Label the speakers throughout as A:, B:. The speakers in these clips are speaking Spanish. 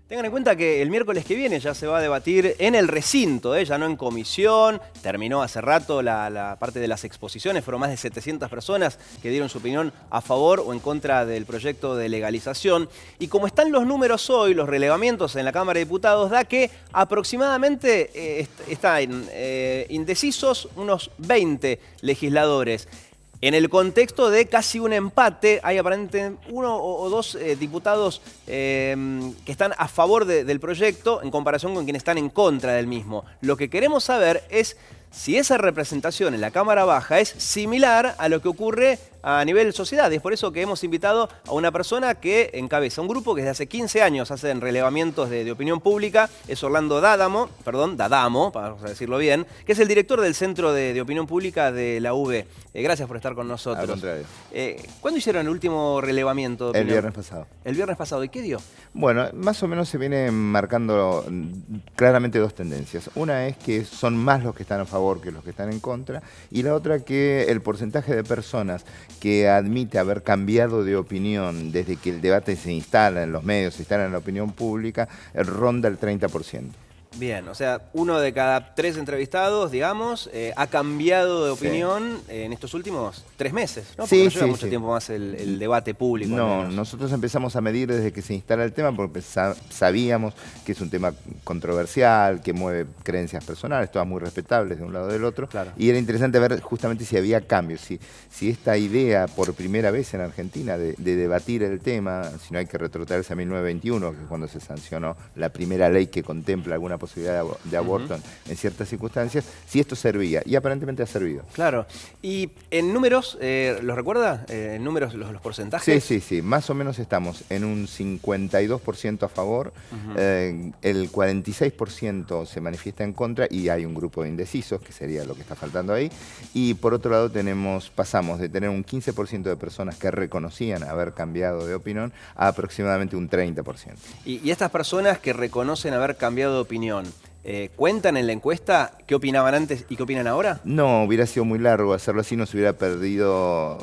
A: Tengan en cuenta que el miércoles que viene ya se va a debatir en el recinto, ya no en comisión. Terminó hace rato la parte de las exposiciones. Fueron más de 700 personas que dieron su opinión a favor o en contra del proyecto de legalización. Y como están los números hoy, los relevamientos en la Cámara de Diputados, da que aproximadamente están indecisos unos 20 legisladores. En el contexto de casi un empate, hay aparentemente uno o dos diputados que están a favor del proyecto en comparación con quienes están en contra del mismo. Lo que queremos saber es si esa representación en la Cámara Baja es similar a lo que ocurre a nivel sociedad. Y es por eso que hemos invitado a una persona que encabeza un grupo que desde hace 15 años hacen relevamientos de opinión pública. Es Orlando Dadamo, vamos a decirlo bien, que es el director del Centro de Opinión Pública de la UB. Gracias por estar con nosotros.
B: Al contrario.
A: ¿Cuándo hicieron el último relevamiento de opinión?
B: El viernes pasado.
A: El viernes pasado. ¿Y qué dio?
B: Bueno, más o menos se vienen marcando claramente dos tendencias. Una es que son más los que están a favor que los que están en contra, y la otra que el porcentaje de personas que admite haber cambiado de opinión desde que el debate se instala en los medios, se instala en la opinión pública, ronda el 30%.
A: Bien, o sea, 1 de cada 3 entrevistados, digamos, ha cambiado de opinión en estos últimos 3 meses, ¿no? Porque no lleva mucho tiempo más el debate público.
B: No, nosotros empezamos a medir desde que se instala el tema porque sabíamos que es un tema controversial, que mueve creencias personales, todas muy respetables de un lado o del otro.
A: Claro.
B: Y era interesante ver justamente si había cambios, si esta idea por primera vez en Argentina de debatir el tema, si no hay que retrotraerse a 1921, que es cuando se sancionó la primera ley que contempla alguna posibilidad de aborto en ciertas circunstancias, si esto servía, y aparentemente ha servido.
A: Claro. ¿Y en números, los recuerda? ¿En números los porcentajes?
B: Sí, más o menos estamos en un 52% a favor, el 46% se manifiesta en contra y hay un grupo de indecisos, que sería lo que está faltando ahí, y por otro lado pasamos de tener un 15% de personas que reconocían haber cambiado de opinión a aproximadamente un 30%.
A: Y estas personas que reconocen haber cambiado de opinión, ¿cuentan en la encuesta qué opinaban antes y qué opinan ahora?
B: No, hubiera sido muy largo hacerlo así, nos hubiera perdido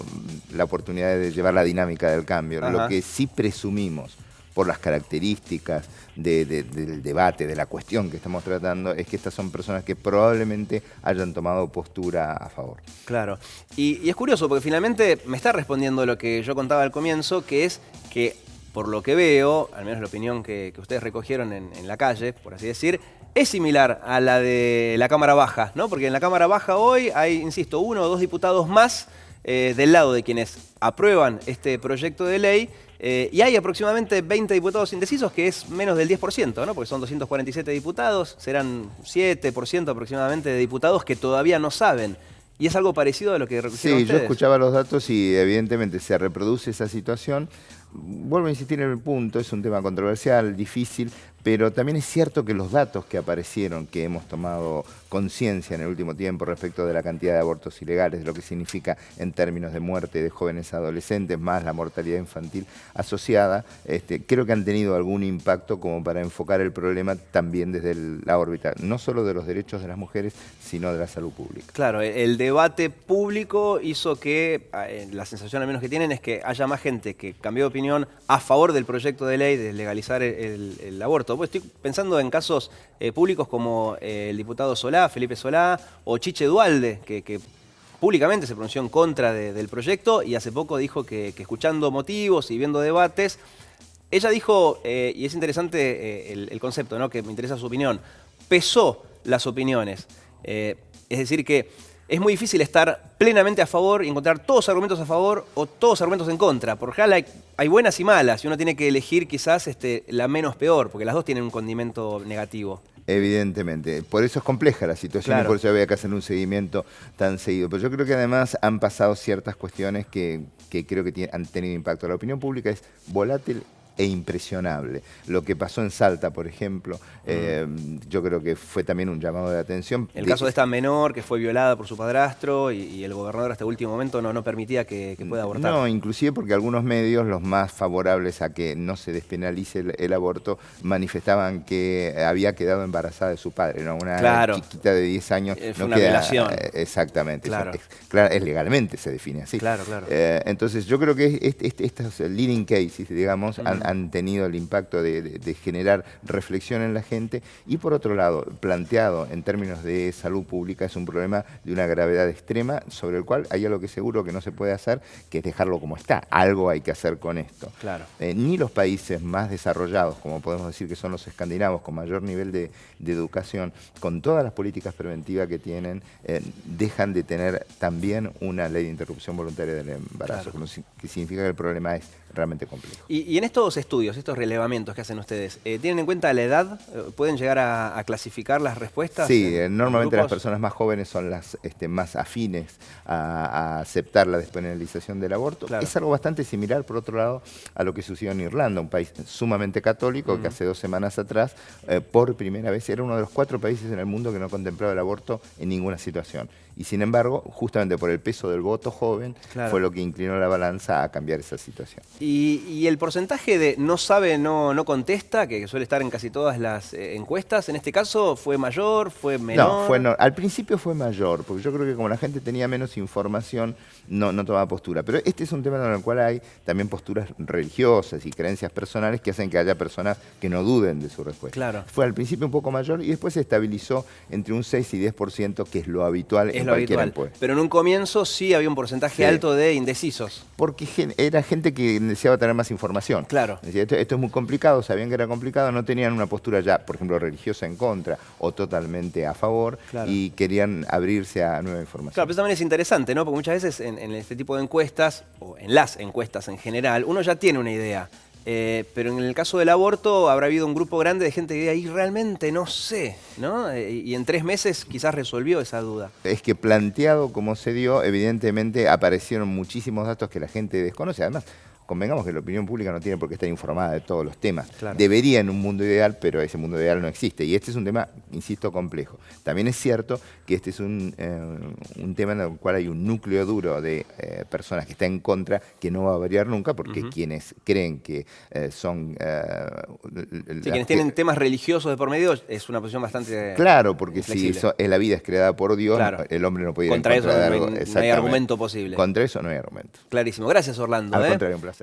B: la oportunidad de llevar la dinámica del cambio. Lo que sí presumimos por las características del debate, de la cuestión que estamos tratando, es que estas son personas que probablemente hayan tomado postura a favor.
A: Claro. Y es curioso porque finalmente me está respondiendo lo que yo contaba al comienzo, que es que por lo que veo, al menos la opinión que ustedes recogieron en la calle, por así decir, es similar a la de la Cámara Baja, ¿no? Porque en la Cámara Baja hoy hay, insisto, 1 o 2 diputados más del lado de quienes aprueban este proyecto de ley, y hay aproximadamente 20 diputados indecisos, que es menos del 10%, ¿no? Porque son 247 diputados, serán 7% aproximadamente de diputados que todavía no saben. ¿Y es algo parecido a lo que recogieron ustedes?
B: Sí, yo escuchaba los datos y evidentemente se reproduce esa situación. Vuelvo a insistir en el punto, es un tema controversial, difícil, pero también es cierto que los datos que aparecieron, que hemos tomado conciencia en el último tiempo respecto de la cantidad de abortos ilegales, de lo que significa en términos de muerte de jóvenes adolescentes, más la mortalidad infantil asociada, creo que han tenido algún impacto como para enfocar el problema también desde la órbita, no solo de los derechos de las mujeres, sino de la salud pública.
A: Claro, el debate público hizo que, la sensación al menos que tienen es que haya más gente que cambió de opinión a favor del proyecto de ley de legalizar el aborto. Pues estoy pensando en casos públicos como el diputado Solá, Felipe Solá, o Chiche Duhalde, que públicamente se pronunció en contra del proyecto y hace poco dijo que escuchando motivos y viendo debates, ella dijo, y es interesante el concepto, ¿no? Que me interesa su opinión, pesó las opiniones. Es decir que es muy difícil estar plenamente a favor y encontrar todos argumentos a favor o todos argumentos en contra. Por general hay buenas y malas y uno tiene que elegir quizás la menos peor, porque las dos tienen un condimento negativo.
B: Evidentemente, por eso es compleja la situación,
A: claro.
B: Y por eso había que hacer un seguimiento tan seguido. Pero yo creo que además han pasado ciertas cuestiones que creo que han tenido impacto. La opinión pública es volátil e impresionable. Lo que pasó en Salta, por ejemplo, yo creo que fue también un llamado de atención.
A: El caso de esta menor que fue violada por su padrastro y el gobernador hasta el último momento no permitía que pueda abortar.
B: No, inclusive porque algunos medios, los más favorables a que no se despenalice el aborto, manifestaban que había quedado embarazada de su padre, ¿no? Una chiquita de 10 años.
A: Fue una violación.
B: Exactamente.
A: Claro.
B: Es legalmente se define así.
A: Claro.
B: Entonces yo creo que estos leading cases, digamos, han tenido el impacto de generar reflexión en la gente. Y por otro lado, planteado en términos de salud pública, es un problema de una gravedad extrema sobre el cual hay algo que seguro que no se puede hacer, que es dejarlo como está. Algo hay que hacer con esto.
A: Claro.
B: Ni los países más desarrollados, como podemos decir que son los escandinavos, con mayor nivel de educación, con todas las políticas preventivas que tienen, dejan de tener también una ley de interrupción voluntaria del embarazo,
A: claro,
B: que significa que el problema es realmente complejo.
A: Y en estos estudios, estos relevamientos que hacen ustedes, ¿tienen en cuenta la edad? ¿Pueden llegar a clasificar las respuestas?
B: Sí, normalmente las personas más jóvenes son las más afines a aceptar la despenalización del aborto. Claro. Es algo bastante similar, por otro lado, a lo que sucedió en Irlanda, un país sumamente católico que hace 2 semanas atrás, por primera vez, era uno de los 4 países en el mundo que no contemplaba el aborto en ninguna situación. Y sin embargo, justamente por el peso del voto joven, claro, fue lo que inclinó la balanza a cambiar esa situación.
A: Y el porcentaje de no sabe, no contesta, que suele estar en casi todas las encuestas, en este caso, ¿fue mayor, fue menor?
B: No, al principio fue mayor, porque yo creo que como la gente tenía menos información, no tomaba postura. Pero este es un tema en el cual hay también posturas religiosas y creencias personales que hacen que haya personas que no duden de su respuesta.
A: Claro.
B: Fue al principio un poco mayor y después se estabilizó entre un 6 y 10%, que es lo habitual en cualquier encuesta.
A: Pero en un comienzo sí había un porcentaje alto de indecisos.
B: Porque era gente que deseaba tener más información.
A: Claro.
B: Decía, esto es muy complicado, sabían que era complicado, no tenían una postura ya, por ejemplo, religiosa en contra o totalmente a favor, claro, y querían abrirse a nueva información.
A: Claro, pero eso también es interesante, ¿no? Porque muchas veces en este tipo de encuestas, o en las encuestas en general, uno ya tiene una idea. Pero en el caso del aborto habrá habido un grupo grande de gente que diga, ahí realmente no sé, ¿no? Y en 3 meses quizás resolvió esa duda.
B: Es que planteado como se dio, evidentemente aparecieron muchísimos datos que la gente desconoce. Además, convengamos que la opinión pública no tiene por qué estar informada de todos los temas. Claro. Debería en un mundo ideal, pero ese mundo ideal no existe. Y este es un tema, insisto, complejo. También es cierto que este es un tema en el cual hay un núcleo duro de personas que están en contra, que no va a variar nunca, porque quienes creen que son...
A: quienes tienen temas religiosos de por medio, es una posición bastante
B: claro, porque
A: flexible.
B: Si la vida es creada por Dios, claro, el hombre no puede ir
A: contra
B: en contra
A: eso
B: de algo.
A: No hay argumento posible.
B: Contra eso no hay argumento.
A: Clarísimo. Gracias, Orlando.
B: Al contrario, un placer.